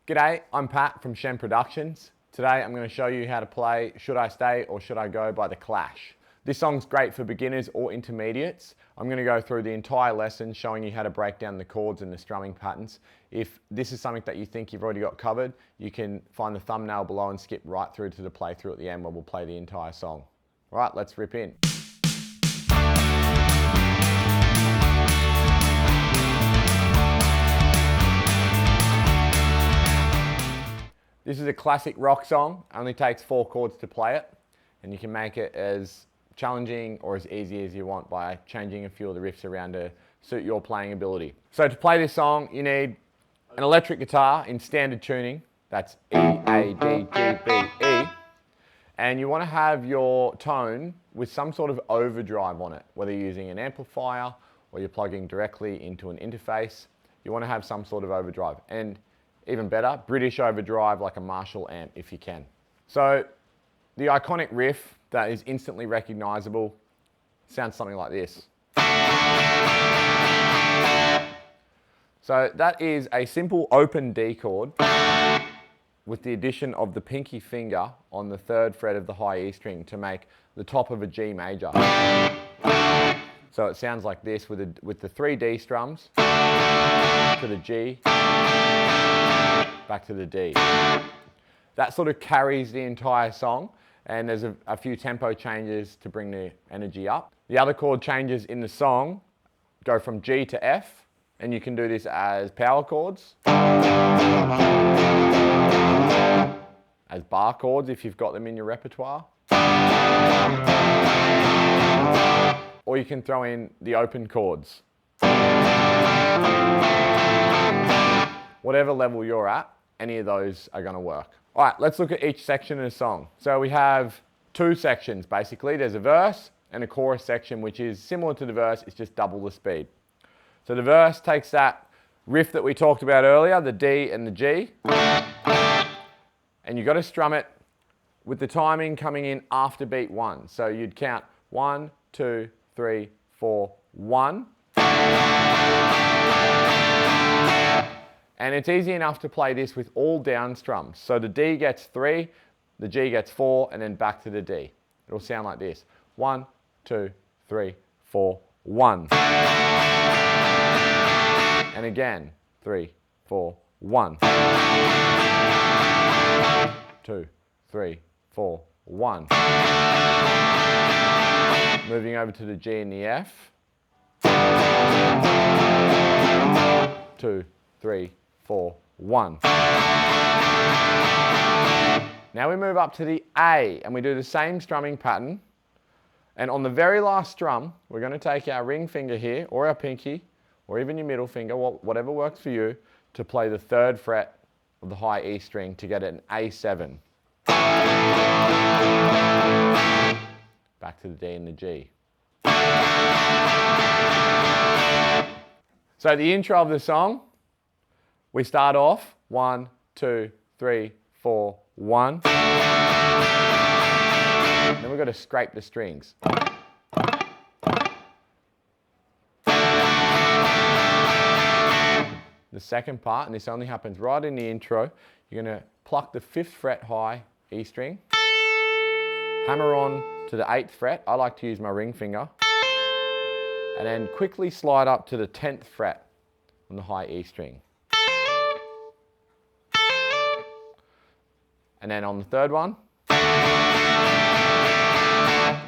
G'day, I'm Pat from Shem Productions. Today I'm going to show you how to play Should I Stay or Should I Go by The Clash. This song's great for beginners or intermediates. I'm going to go through the entire lesson showing you how to break down the chords and the strumming patterns. If this is something that you think you've already got covered, you can find the thumbnail below and skip right through to the playthrough at the end where we'll play the entire song. Alright, let's rip in. This is a classic rock song, only takes 4 chords to play it, and you can make it as challenging or as easy as you want by changing a few of the riffs around to suit your playing ability. So to play this song, you need an electric guitar in standard tuning, that's E, A, D, G, B, E, and you want to have your tone with some sort of overdrive on it, whether you're using an amplifier or you're plugging directly into an interface. You want to have some sort of overdrive, and even better, British overdrive like a Marshall amp if you can. So the iconic riff that is instantly recognizable sounds something like this. So that is a simple open D chord with the addition of the pinky finger on the 3rd fret of the high E string to make the top of a G major. So it sounds like this with the 3 D strums to the G, back to the D. That sort of carries the entire song, and there's a few tempo changes to bring the energy up. The other chord changes in the song go from G to F, and you can do this as power chords, as bar chords if you've got them in your repertoire, or you can throw in the open chords. Whatever level you're at, any of those are going to work. All right, let's look at each section of the song. So we have 2 sections basically. There's a verse and a chorus section, which is similar to the verse, it's just double the speed. So the verse takes that riff that we talked about earlier, the D and the G, and you've got to strum it with the timing coming in after beat 1. So you'd count 1, 2, 3, 4, 1. And it's easy enough to play this with all down strums. So the D gets 3, the G gets 4, and then back to the D. It'll sound like this. 1, 2, 3, 4, 1. And again, 3, 4, 1. 2, 3, 4, 1. Moving over to the G and the F. 2, 3, 4, 1. Now we move up to the A and we do the same strumming pattern. And on the very last strum, we're going to take our ring finger here, or our pinky, or even your middle finger, whatever works for you, to play the 3rd fret of the high E string to get an A7. Back to the D and the G. So the intro of the song, we start off 1, 2, 3, 4, 1. Then we've got to scrape the strings. The second part, and this only happens right in the intro, you're going to pluck the 5th fret high E string, hammer on to the 8th fret. I like to use my ring finger, and then quickly slide up to the 10th fret on the high E string. And then on the 3rd one,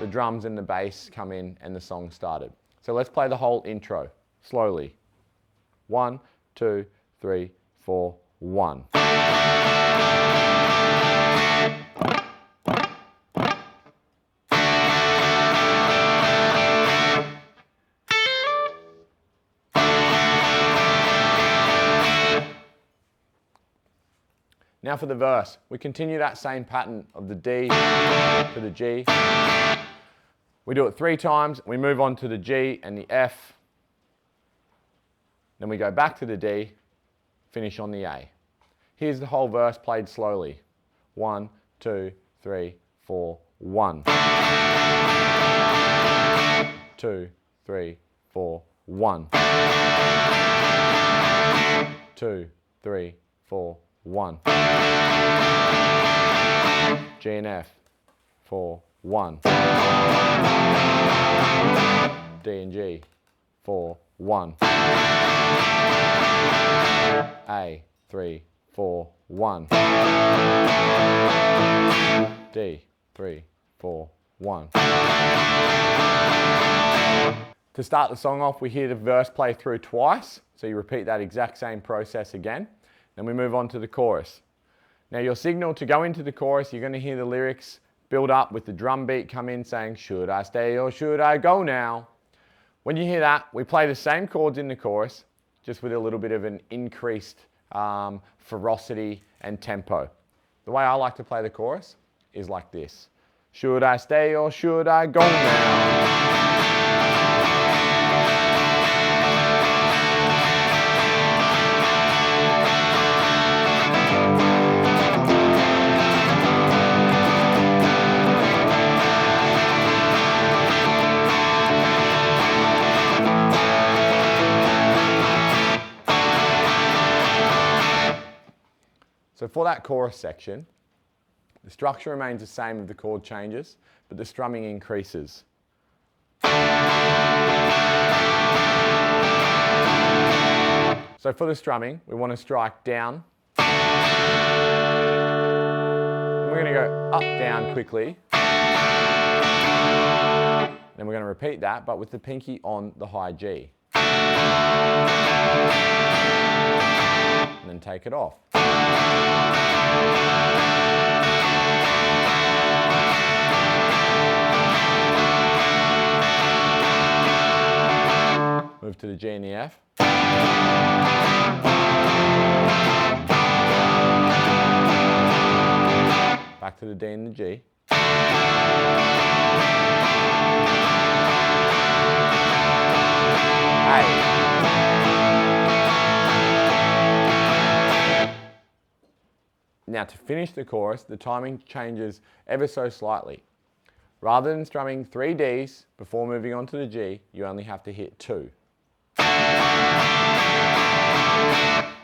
the drums and the bass come in and the song started. So let's play the whole intro slowly. 1, 2, 3, 4, 1. Now for the verse, we continue that same pattern of the D to the G. We do it 3 times, we move on to the G and the F, then we go back to the D, finish on the A. Here's the whole verse played slowly. 1, 2, 3, 4, 1. 2, 3, 4, 1. 2, 3, 4, 1. G and F for 1. D and G for 1. A, 3, 4, 1. D, 3, 4, 1. To start the song off, we hear the verse play through twice. So you repeat that exact same process again. Then we move on to the chorus. Now your signal to go into the chorus, you're going to hear the lyrics build up with the drum beat come in saying, should I stay or should I go now? When you hear that, we play the same chords in the chorus, just with a little bit of an increased ferocity and tempo. The way I like to play the chorus is like this. Should I stay or should I go now? So for that chorus section, the structure remains the same if the chord changes, but the strumming increases. So for the strumming, we want to strike down. And we're going to go up, down quickly. Then we're going to repeat that, but with the pinky on the high G. And then take it off. Move to the G and the F. Back to the D and the G. A. Now to finish the chorus, the timing changes ever so slightly. Rather than strumming 3 Ds before moving on to the G, you only have to hit 2.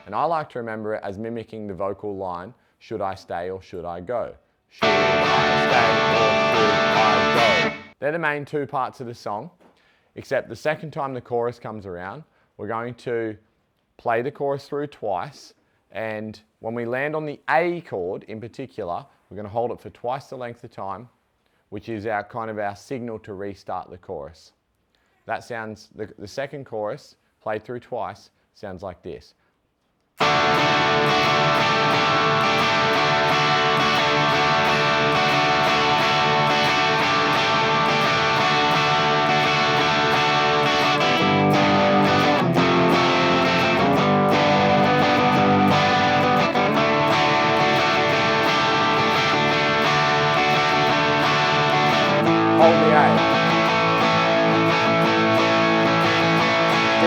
And I like to remember it as mimicking the vocal line, should I stay or should I go? Should I stay or should I go? They're the main 2 parts of the song, except the second time the chorus comes around, we're going to play the chorus through twice, and when we land on the A chord in particular, we're going to hold it for twice the length of time, which is our kind of our signal to restart the chorus. That sounds, the second chorus, played through twice, sounds like this. Hold the A. D.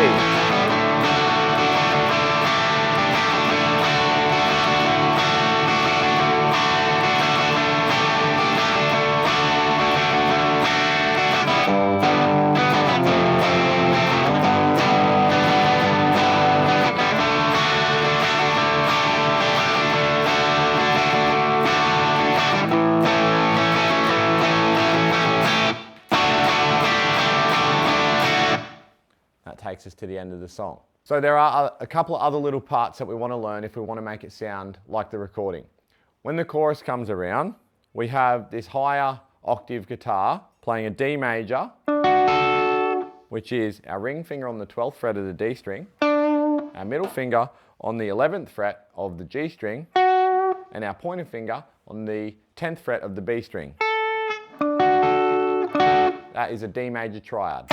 Takes us to the end of the song. So there are a couple of other little parts that we want to learn if we want to make it sound like the recording. When the chorus comes around, we have this higher octave guitar playing a D major, which is our ring finger on the 12th fret of the D string, our middle finger on the 11th fret of the G string, and our pointer finger on the 10th fret of the B string. That is a D major triad.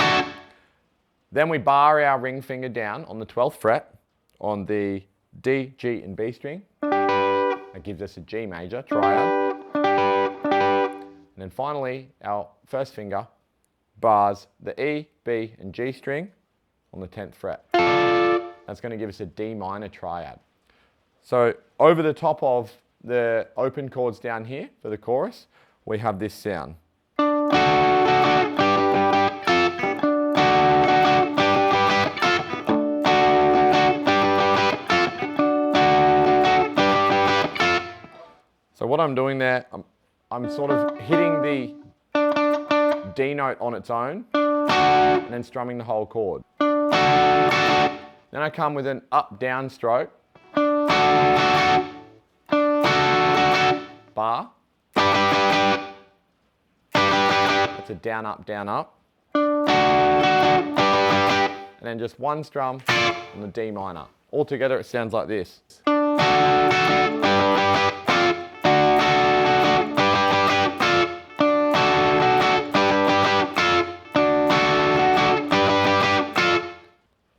Then we bar our ring finger down on the 12th fret on the D, G and B string. That gives us a G major triad. And then finally, our first finger bars the E, B and G string on the 10th fret. That's going to give us a D minor triad. So over the top of the open chords down here for the chorus, we have this sound. So what I'm doing there, I'm sort of hitting the D note on its own and then strumming the whole chord. Then I come with an up-down stroke, bar. That's a down, up, down, up. And then just one strum on the D minor. Altogether it sounds like this.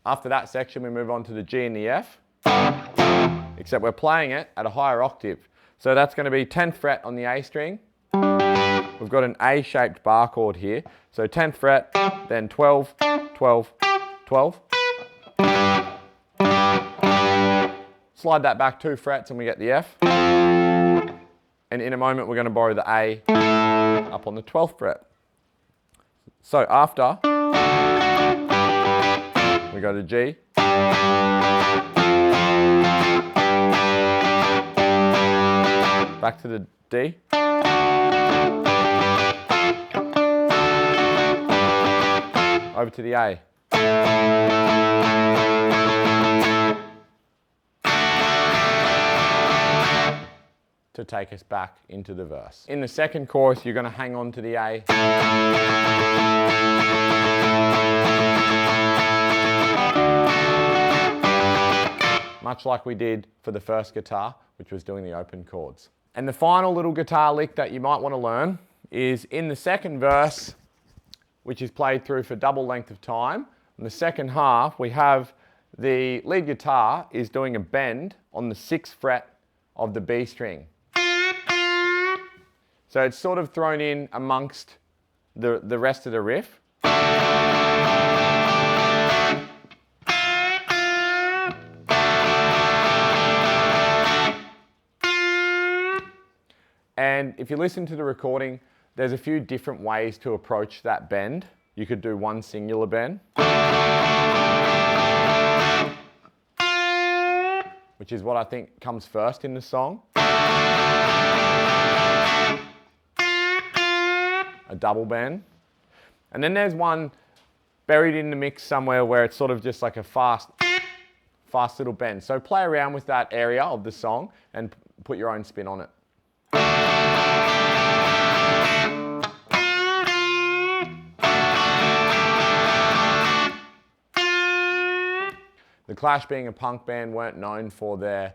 After that section, we move on to the G and the F, except we're playing it at a higher octave. So that's going to be 10th fret on the A string. We've got an A-shaped bar chord here. So 10th fret, then 12, 12, 12. Slide that back 2 frets and we get the F. And in a moment, we're going to borrow the A up on the 12th fret. So after, we go to G. Back to the D. Over to the A. To take us back into the verse. In the second chorus, you're going to hang on to the A. Much like we did for the first guitar, which was doing the open chords. And the final little guitar lick that you might want to learn is in the second verse, which is played through for double length of time. In the second half, we have the lead guitar is doing a bend on the 6th fret of the B string. So it's sort of thrown in amongst the rest of the riff. And if you listen to the recording, there's a few different ways to approach that bend. You could do one singular bend, which is what I think comes first in the song. A double bend. And then there's one buried in the mix somewhere where it's sort of just like a fast little bend. So play around with that area of the song and put your own spin on it. The Clash, being a punk band, weren't known for their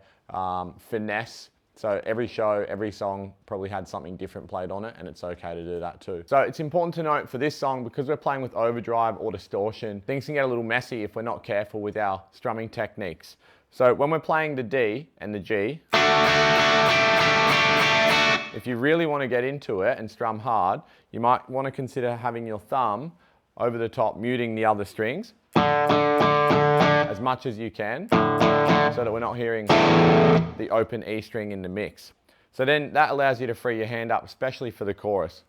finesse. So every show, every song probably had something different played on it, and it's okay to do that too. So it's important to note for this song, because we're playing with overdrive or distortion, things can get a little messy if we're not careful with our strumming techniques. So when we're playing the D and the G, if you really want to get into it and strum hard, you might want to consider having your thumb over the top, muting the other strings as much as you can, so that we're not hearing the open E string in the mix. So then that allows you to free your hand up, especially for the chorus.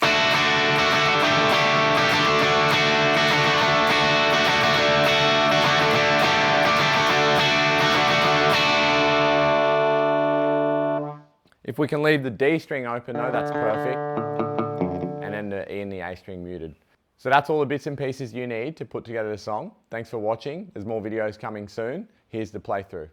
If we can leave the D string open though, that's perfect. And then the E and the A string muted. So that's all the bits and pieces you need to put together the song. Thanks for watching. There's more videos coming soon. Here's the playthrough.